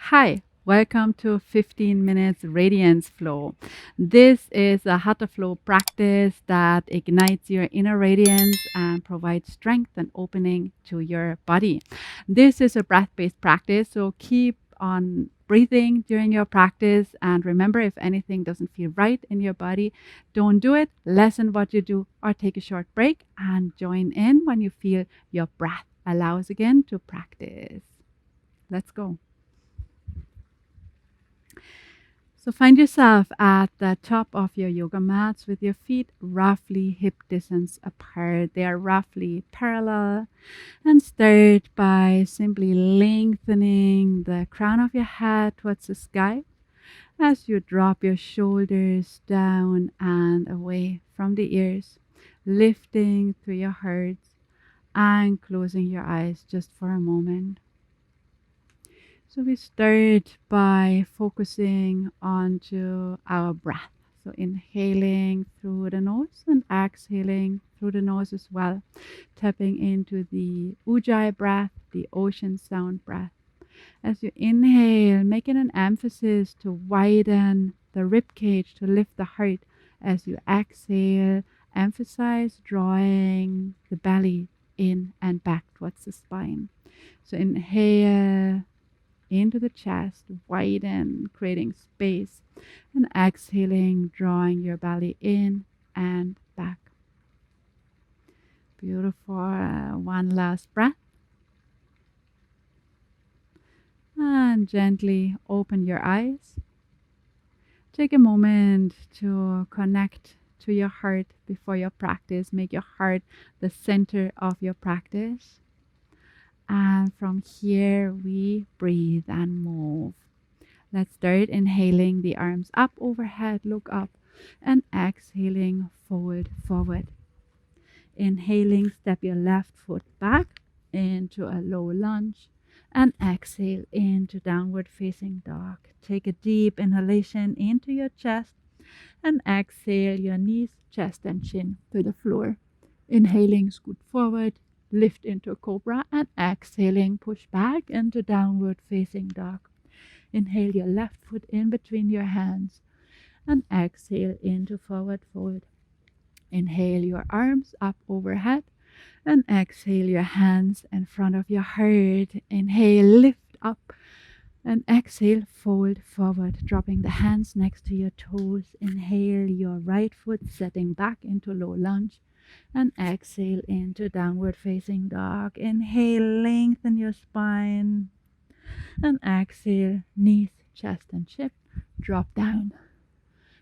Hi, welcome to 15 minutes Radiance Flow. This is a Hatha Flow practice that ignites your inner radiance and provides strength and opening to your body. This is a breath-based practice, so keep on breathing during your practice and remember, if anything doesn't feel right in your body, don't do it. Lessen what you do or take a short break and join in when you feel your breath allows again to practice. Let's go. So find yourself at the top of your yoga mats with your feet roughly hip distance apart. They are roughly parallel. And start by simply lengthening the crown of your head towards the sky as you drop your shoulders down and away from the ears, lifting through your heart and closing your eyes just for a moment. So we start by focusing onto our breath. So inhaling through the nose and exhaling through the nose as well. Tapping into the ujjayi breath, the ocean sound breath. As you inhale, making an emphasis to widen the ribcage, to lift the heart. As you exhale, emphasize drawing the belly in and back towards the spine. So inhale into the chest, widen, creating space, and exhaling, drawing your belly in and back. Beautiful. One last breath. And gently open your eyes. Take a moment to connect to your heart before your practice. Make your heart the center of your practice. And from here, we breathe and move. Let's start inhaling the arms up overhead, look up, and exhaling, fold forward. Inhaling, step your left foot back into a low lunge, and exhale into downward facing dog. Take a deep inhalation into your chest, and exhale your knees, chest, and chin to the floor. Inhaling, scoot forward, lift into cobra, and exhaling, push back into downward facing dog. Inhale your left foot in between your hands and exhale into forward fold. Inhale your arms up overhead and exhale your hands in front of your heart. Inhale, lift up, and exhale, fold forward, dropping the hands next to your toes. Inhale your right foot, setting back into low lunge. And exhale into downward facing dog. Inhale, lengthen your spine. And exhale, knees, chest, and chin, drop down.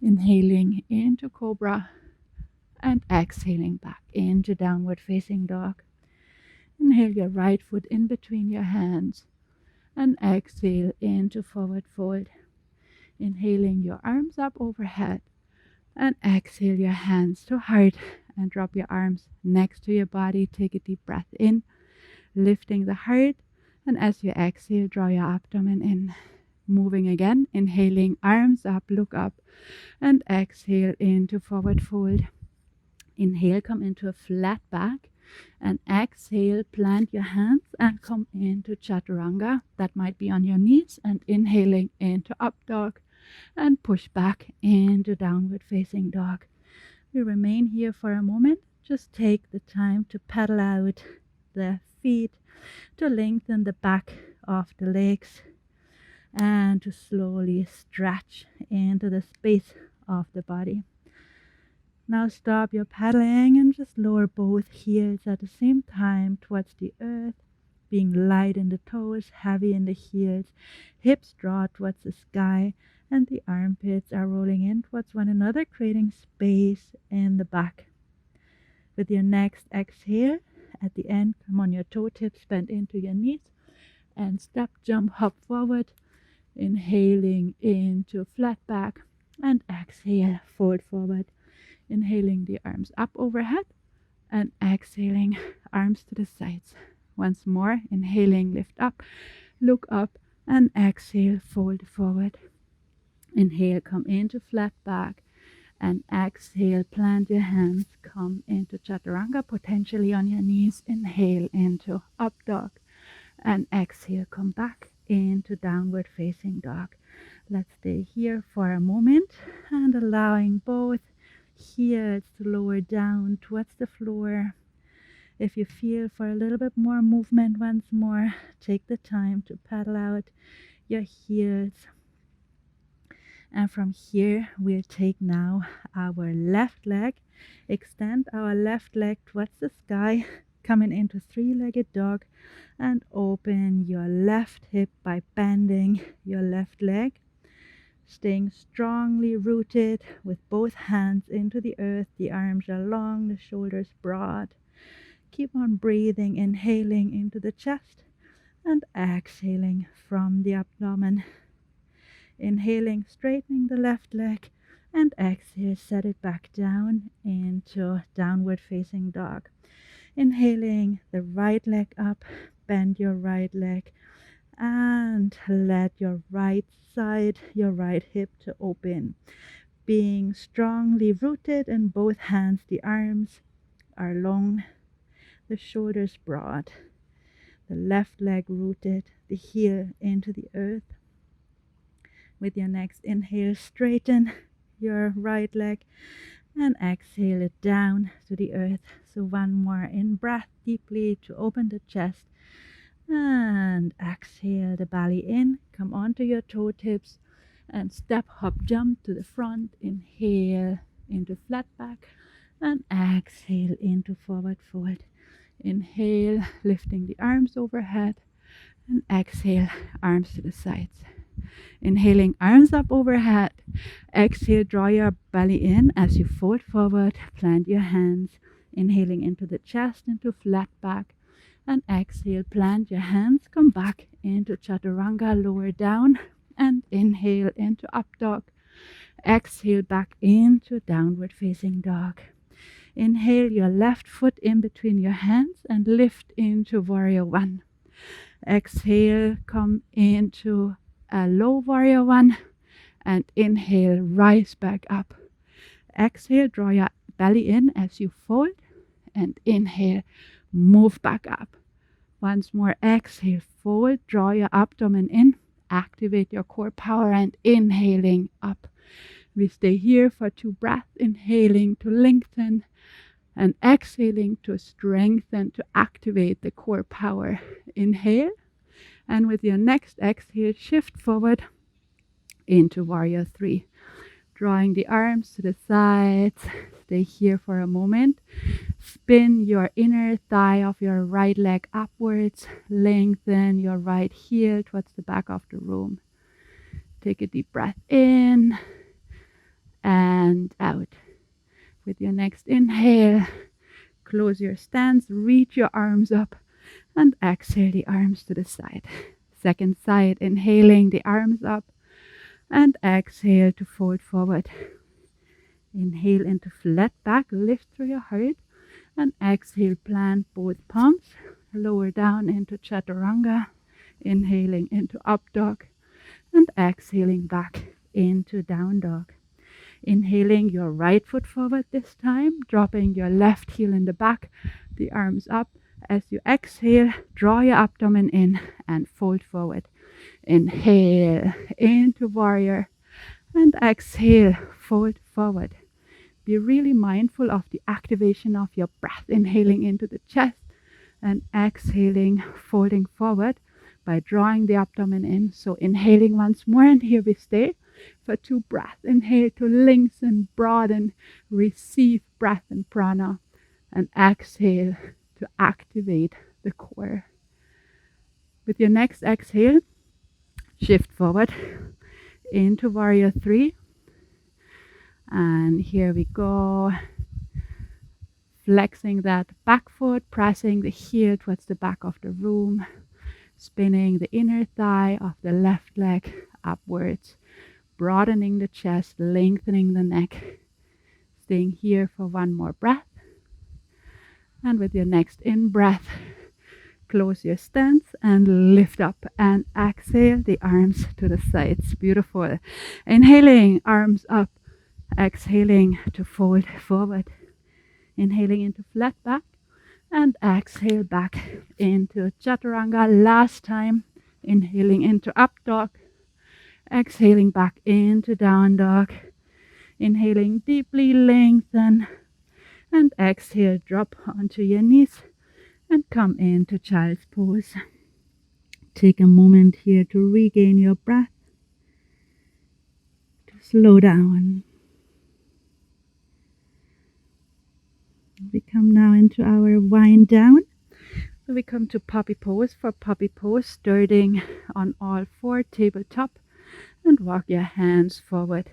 Inhaling into cobra. And exhaling back into downward facing dog. Inhale your right foot in between your hands. And exhale into forward fold. Inhaling your arms up overhead. And exhale your hands to heart. And drop your arms next to your body. Take a deep breath in, lifting the heart. And as you exhale, draw your abdomen in. Moving again, inhaling, arms up, look up. And exhale into forward fold. Inhale, come into a flat back. And exhale, plant your hands and come into chaturanga. That might be on your knees. And inhaling into up dog. And push back into downward facing dog. We remain here for a moment. Just take the time to pedal out the feet, to lengthen the back of the legs, and to slowly stretch into the space of the body. Now stop your paddling and just lower both heels at the same time towards the earth, being light in the toes, heavy in the heels, hips draw towards the sky, and the armpits are rolling in towards one another, creating space in the back. With your next exhale, at the end, come on your toe tips, bend into your knees, and step, jump, hop forward. Inhaling into flat back, and exhale, fold forward. Inhaling the arms up overhead, and exhaling, arms to the sides. Once more, inhaling, lift up, look up, and exhale, fold forward. Inhale, come into flat back, and exhale, plant your hands, come into chaturanga, potentially on your knees. Inhale into up dog, and exhale, come back into downward facing dog. Let's stay here for a moment and allowing both heels to lower down towards the floor. If you feel for a little bit more movement once more, take the time to paddle out your heels. And from here, we'll take now our left leg, extend our left leg towards the sky, coming into three-legged dog, and open your left hip by bending your left leg, staying strongly rooted with both hands into the earth. The arms are long, the shoulders broad. Keep on breathing, inhaling into the chest and exhaling from the abdomen. Inhaling, straightening the left leg, and exhale, set it back down into downward facing dog. Inhaling the right leg up, bend your right leg, and let your right side, your right hip to open. Being strongly rooted in both hands, the arms are long, the shoulders broad, the left leg rooted, the heel into the earth. With your next inhale, straighten your right leg and exhale it down to the earth. So one more in breath deeply to open the chest and exhale the belly in. Come onto your toe tips and step, hop, jump to the front. Inhale into flat back and exhale into forward fold. Inhale, lifting the arms overhead, and exhale, arms to the sides. Inhaling, arms up overhead. Exhale, draw your belly in as you fold forward. Plant your hands. Inhaling into the chest, into flat back. And exhale, plant your hands. Come back into chaturanga, lower down. And inhale into up dog. Exhale, back into downward facing dog. Inhale your left foot in between your hands and lift into warrior one. Exhale, come into a low warrior one, and inhale, rise back up. Exhale, draw your belly in as you fold, and inhale, move back up. Once more, exhale, fold, draw your abdomen in, activate your core power, and inhaling up. We stay here for 2 breaths, inhaling to lengthen and exhaling to strengthen, to activate the core power. Inhale. And with your next exhale, shift forward into warrior 3. Drawing the arms to the sides. Stay here for a moment. Spin your inner thigh of your right leg upwards. Lengthen your right heel towards the back of the room. Take a deep breath in and out. With your next inhale, close your stance, reach your arms up. And exhale the arms to the side. Second side, inhaling the arms up. And exhale to fold forward. Inhale into flat back, lift through your heart. And exhale, plant both palms. Lower down into chaturanga. Inhaling into up dog. And exhaling back into down dog. Inhaling your right foot forward this time. Dropping your left heel in the back. The arms up. As you exhale, draw your abdomen in and fold forward. Inhale into warrior and exhale, fold forward. Be really mindful of the activation of your breath, inhaling into the chest and exhaling, folding forward by drawing the abdomen in. So inhaling once more, and here we stay for 2 breaths. Inhale to lengthen, broaden, receive breath and prana, and exhale to activate the core. With your next exhale, shift forward into warrior 3. And here we go. Flexing that back foot, pressing the heel towards the back of the room. Spinning the inner thigh of the left leg upwards. Broadening the chest, lengthening the neck. Staying here for 1 more breath. And with your next in-breath, close your stance and lift up and exhale the arms to the sides. Beautiful. Inhaling, arms up. Exhaling to fold forward. Inhaling into flat back and exhale back into chaturanga. Last time. Inhaling into up dog. Exhaling back into down dog. Inhaling deeply, lengthen. And exhale, drop onto your knees and come into child's pose. Take a moment here to regain your breath. To slow down. We come now into our wind down. So we come to puppy pose. For puppy pose, starting on all four, tabletop, and walk your hands forward.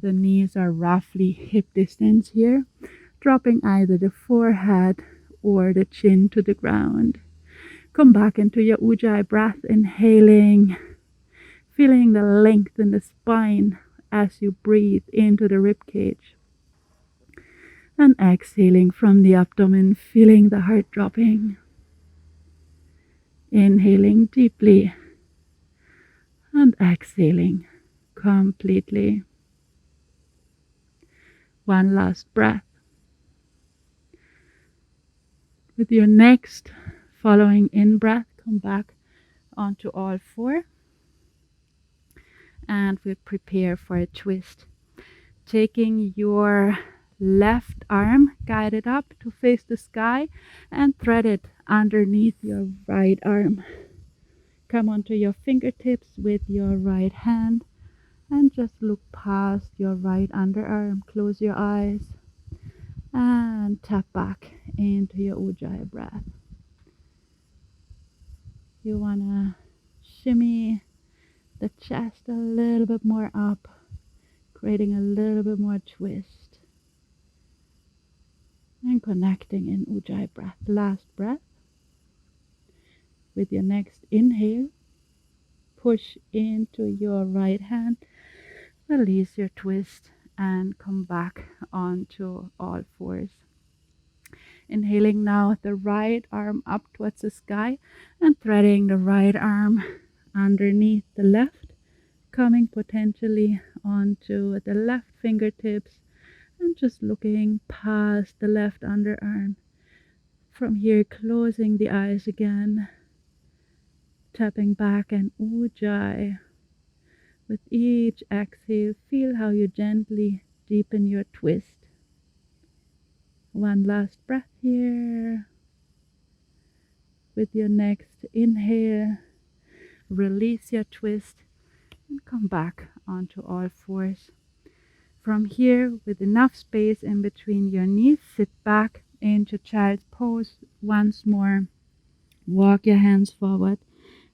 The knees are roughly hip distance here, dropping either the forehead or the chin to the ground. Come back into your ujjayi breath, inhaling, feeling the length in the spine as you breathe into the ribcage. And exhaling from the abdomen, feeling the heart dropping. Inhaling deeply and exhaling completely. One last breath. With your next following in breath, come back onto all four. And we'll prepare for a twist. Taking your left arm, guide it up to face the sky and thread it underneath your right arm. Come onto your fingertips with your right hand and just look past your right underarm. Close your eyes and tap back into your ujjayi breath. You want to shimmy the chest a little bit more up, creating a little bit more twist. And connecting in ujjayi breath. Last breath. With your next inhale, push into your right hand, release your twist, and come back onto all fours. Inhaling now the right arm up towards the sky and threading the right arm underneath the left, coming potentially onto the left fingertips and just looking past the left underarm. From here, closing the eyes again, tapping back and ujjayi. With each exhale, feel how you gently deepen your twist. One last breath here. With your next inhale, release your twist and come back onto all fours. From here, with enough space in between your knees, sit back into child's pose once more. Walk your hands forward.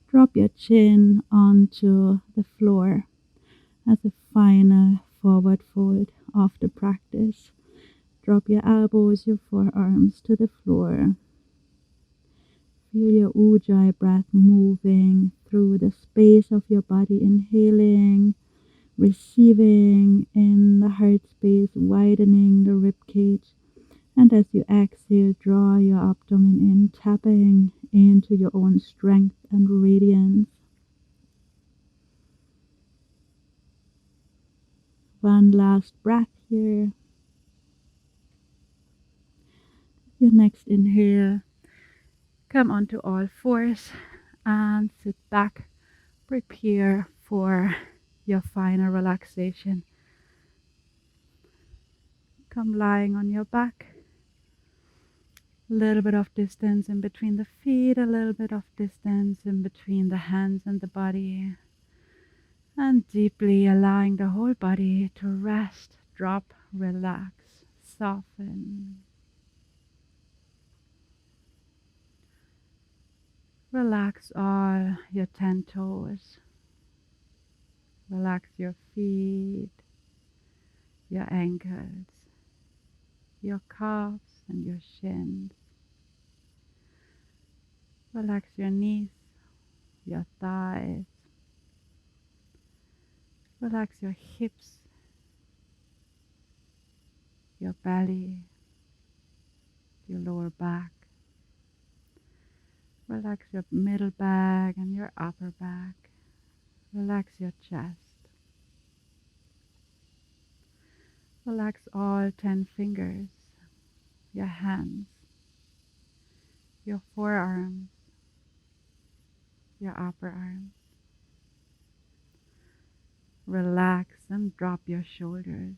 Drop your chin onto the floor as a final forward fold of the practice. Drop your elbows, your forearms to the floor. Feel your ujjayi breath moving through the space of your body, inhaling, receiving in the heart space, widening the ribcage. And as you exhale, draw your abdomen in, tapping into your own strength and radiance. One last breath here. Your next inhale, come onto all fours and sit back. Prepare for your final relaxation. Come lying on your back. A little bit of distance in between the feet, a little bit of distance in between the hands and the body. And deeply allowing the whole body to rest, drop, relax, soften. Relax all your 10 toes. Relax your feet, your ankles, your calves and your shins. Relax your knees, your thighs. Relax your hips, your belly, your lower back. Relax your middle back and your upper back. Relax your chest. Relax all 10 fingers, your hands, your forearms, your upper arms. Relax and drop your shoulders.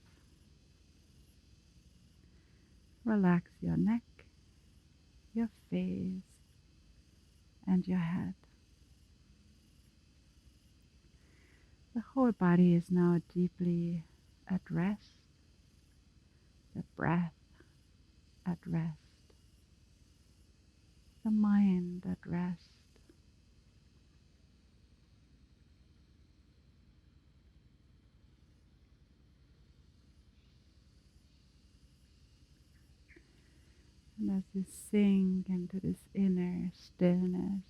Relax your neck, your face, and your head. The whole body is now deeply at rest, the breath at rest, the mind at rest. And as you sink into this inner stillness,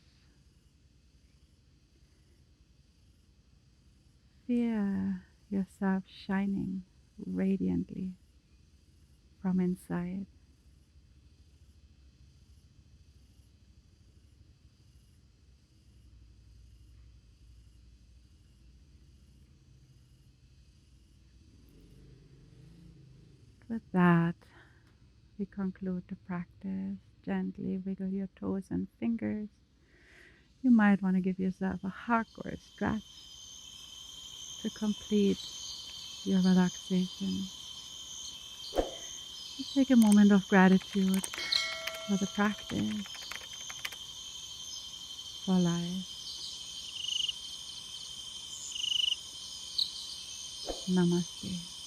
feel yourself shining radiantly from inside. With that, we conclude the practice. Gently wiggle your toes and fingers. You might want to give yourself a hug or a stretch to complete your relaxation. Just take a moment of gratitude for the practice, for life. Namaste.